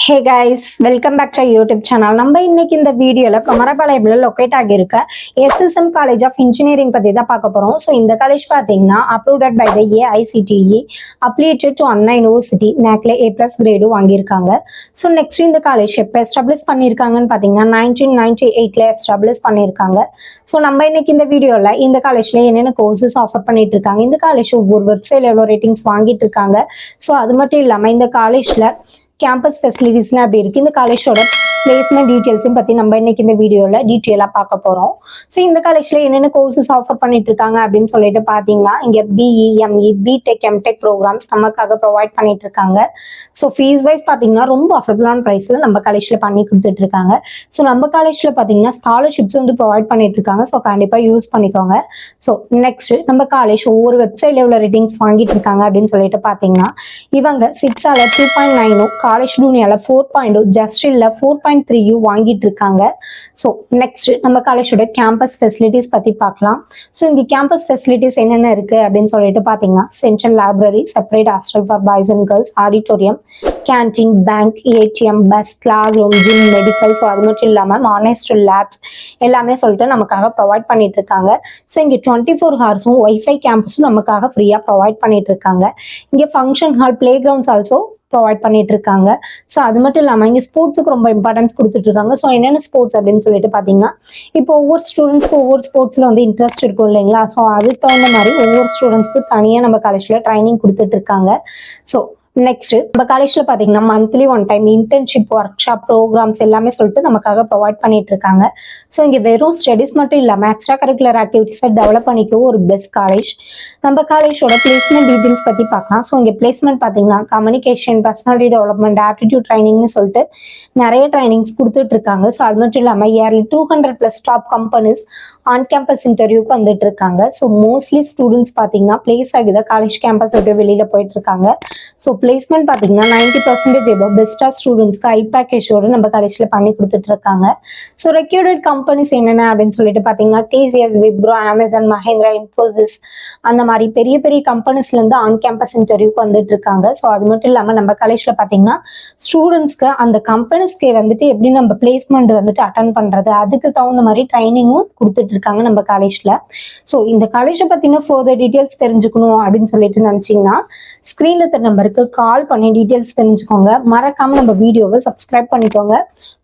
Hey guys, welcome back to YouTube channel. நம்ம இன்னைக்கு இந்த வீடியோல குமரபாளையம்ல லொக்கேட் ஆகியிருக்க எஸ்எஸ்எம் காலேஜ் ஆஃப் இன்ஜினியரிங் பத்தி தான் பார்க்க போறோம். ஸோ இந்த காலேஜ் பார்த்தீங்கன்னா approved by the AICTE, affiliated to Anna University, நேக்ல A+ கிரேடும் வாங்கியிருக்காங்க. ஸோ நெக்ஸ்ட் இந்த காலேஜ் எப்போ எஸ்டாப்ளிஷ் பண்ணியிருக்காங்கன்னு பார்த்தீங்கன்னா 1998ல எஸ்டாப்ளிஷ் பண்ணியிருக்காங்க. ஸோ நம்ம இன்னைக்கு இந்த வீடியோல இந்த காலேஜ்ல என்னென்ன கோர்சஸ் ஆஃபர் பண்ணிட்டு இருக்காங்க, இந்த காலேஜ் ஒவ்வொரு வெப்சைட்ல எவ்வளோ ரேட்டிங்ஸ் வாங்கிட்டு இருக்காங்க, ஸோ அது மட்டும் இல்லாமல் இந்த காலேஜ்ல கேம்பஸ் ஃபெசிலிட்டிஸ்லாம் அப்படி இருக்கு, இந்த காலேஜோட பிளேஸ்மெண்ட் டீட்டெயில்ஸையும் பற்றி நம்ம இன்னைக்கு இந்த வீடியோவில் டீட்டெயிலாக பார்க்க போகிறோம். ஸோ இந்த காலேஜில் என்னென்ன கோர்சஸ் ஆஃபர் பண்ணிட்டு இருக்காங்க அப்படின்னு சொல்லிட்டு பார்த்தீங்கன்னா, இங்கே BE, ME, BTech, MTech programs நமக்காக ப்ரொவைட் பண்ணிட்டு இருக்காங்க. ஸோ ஃபீஸ் வைஸ் பார்த்தீங்கன்னா ரொம்ப அஃபர்டபுளான ப்ரைஸில் நம்ம காலேஜில் பண்ணி கொடுத்துட்டு இருக்காங்க. ஸோ நம்ம காலேஜில் பார்த்தீங்கன்னா ஸ்காலர்ஷிப்ஸ் வந்து ப்ரொவைட் பண்ணிட்டு இருக்காங்க. ஸோ கண்டிப்பாக யூஸ் பண்ணிக்கோங்க. ஸோ நெக்ஸ்ட் நம்ம காலேஜ் ஒவ்வொரு வெப்சைட்ல எவ்வளோ ரேட்டிங்ஸ் வாங்கிட்டு இருக்காங்க அப்படின்னு சொல்லிட்டு பார்த்தீங்கன்னா, இவங்க 6ஆல 2.9, காலேஜ் டூனியால 4.0, ஜஸ்டில்ல 4.3 வாங்கிட்டு இருக்காங்க. ஸோ நெக்ஸ்ட் நம்ம காலேஜோட கேம்பஸ் ஃபெசிலிட்டிஸ் பத்தி பார்க்கலாம். ஸோ இங்க கேம்பஸ் ஃபெசிலிட்டிஸ் என்னென்ன இருக்கு அப்படின்னு சொல்லிட்டு பார்த்தீங்கன்னா, central library, separate hostel for boys and girls, auditorium, canteen, bank, ATM, bus, class room, gym, medical, so அது மட்டும் இல்லாமல் மானிஸ்டர் லேப்ஸ் எல்லாமே சொல்லிட்டு நமக்காக ப்ரொவைட் பண்ணிட்டு இருக்காங்க. ஸோ இங்கே 24 ஹவர்ஸும் ஒய்ஃபை கேம்பஸும் நமக்காக ஃப்ரீயாக ப்ரொவைட் பண்ணிட்டு இருக்காங்க. இங்கே function hall, play grounds also provide பண்ணிட்டு இருக்காங்க. ஸோ அது மட்டும் இல்லாமல் இங்கே ஸ்போர்ட்ஸுக்கு ரொம்ப இம்பார்ட்டன்ஸ் கொடுத்துட்டு இருக்காங்க. ஸோ என்னென்ன ஸ்போர்ட்ஸ் அப்படின்னு சொல்லிட்டு பார்த்தீங்கன்னா, இப்போ ஒவ்வொரு ஸ்டூடெண்ட்ஸ்க்கு ஒவ்வொரு ஸ்போர்ட்ஸில் வந்து இன்ட்ரெஸ்ட் இருக்கும் இல்லைங்களா? ஸோ அதுக்கு தகுந்த மாதிரி ஒவ்வொரு ஸ்டூடெண்ட்ஸ்க்கு தனியாக நம்ம காலேஜில் ட்ரைனிங் கொடுத்துட்டு இருக்காங்க. ஸோ நெக்ஸ்ட் நம்ம காலேஜ்ல பாத்தீங்கன்னா monthly 1 time internship, workshop, programs எல்லாமே சொல்லிட்டு நமக்காக ப்ரொவைட் பண்ணிட்டு இருக்காங்க. ஸோ இங்க வெறும் ஸ்டடிஸ் மட்டும் இல்லாம எக்ஸ்ட்ரா கரிக்குலர் ஆக்டிவிட்டிஸை டெவலப் பண்ணிக்கவும் ஒரு பெஸ்ட் காலேஜ். நம்ம காலேஜோட பிளேஸ்மெண்ட் டீடைல்ஸ் பத்தி பார்க்கலாம். ஸோ இங்க பிளேஸ்மெண்ட் பாத்தீங்கன்னா கம்யூனிகேஷன், பர்சனாலிட்டி டெவலப்மெண்ட், ஆப்டிடியூட் ட்ரைனிங்னு சொல்லிட்டு நிறைய ட்ரைனிங்ஸ் கொடுத்துட்டு இருக்காங்க. ஸோ அது மட்டும் இல்லாம yearly 200+ top companies on campus இன்டர்வியூக்கு வந்துட்டு இருக்காங்க. ஸோ மோஸ்ட்லி ஸ்டூடெண்ட்ஸ் பார்த்தீங்கன்னா பிளேஸ் ஆகிதான் காலேஜ் கேம்பஸ் விட்டு வெளியில போயிட்டு இருக்காங்க. ஸோ பிளேஸ்மெண்ட் பார்த்தீங்கன்னா 90% எபோவ் பெஸ்ட்டாக ஸ்டூடெண்ட்ஸ்க்கு ஐ பேக்கேஜோடு நம்ம காலேஜில் பண்ணி கொடுத்துட்டு இருக்காங்க. ஸோ ரெக்யூர்டட் கம்பெனிஸ் என்னென்ன அப்படின்னு சொல்லிட்டு பார்த்தீங்கன்னா, டிசிஎஸ், விப்ரோ, அமேசான், மஹேந்திரா, இன்ஃபோசிஸ், அந்த மாதிரி பெரிய பெரிய கம்பெனிஸ்லேருந்து ஆன் கேம்பஸ் இன்டர்வியூக்கு வந்துட்டு இருக்காங்க. ஸோ அது மட்டும் இல்லாமல் நம்ம காலேஜில் பார்த்தீங்கன்னா ஸ்டூடெண்ட்ஸ்க்கு அந்த கம்பெனிஸ்க்கு வந்துட்டு எப்படி நம்ம பிளேஸ்மெண்ட் வந்துட்டு அட்டன் பண்ணுறது, அதுக்கு தகுந்த மாதிரி ட்ரைனிங்கும் கொடுத்துட்டு இருக்காங்க நம்ம காலேஜ்ல. ஸோ இந்த காலேஜை பத்தின ஃபர்தர் டீடைல்ஸ் தெரிஞ்சுக்கணும் அப்படின்னு சொல்லிட்டு நினைச்சீங்கன்னா, ஸ்கிரீன்ல தெரிய நம்பருக்கு கால் பண்ணி டீடைல்ஸ் தெரிஞ்சுக்கோங்க. மறக்காம நம்ம வீடியோவை சப்ஸ்கிரைப் பண்ணிக்கோங்க.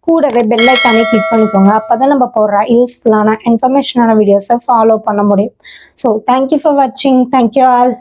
கூடவே பெல் ஐக்கானே கிளிக் பண்ணிக்கோங்க. அப்பதான் நம்ம போடுற யூஸ்ஃபுல்லான இன்ஃபர்மேஷனான வீடியோஸை ஃபாலோ பண்ண முடியும். ஸோ தேங்க்யூ ஃபார் வாட்சிங். Thank you all.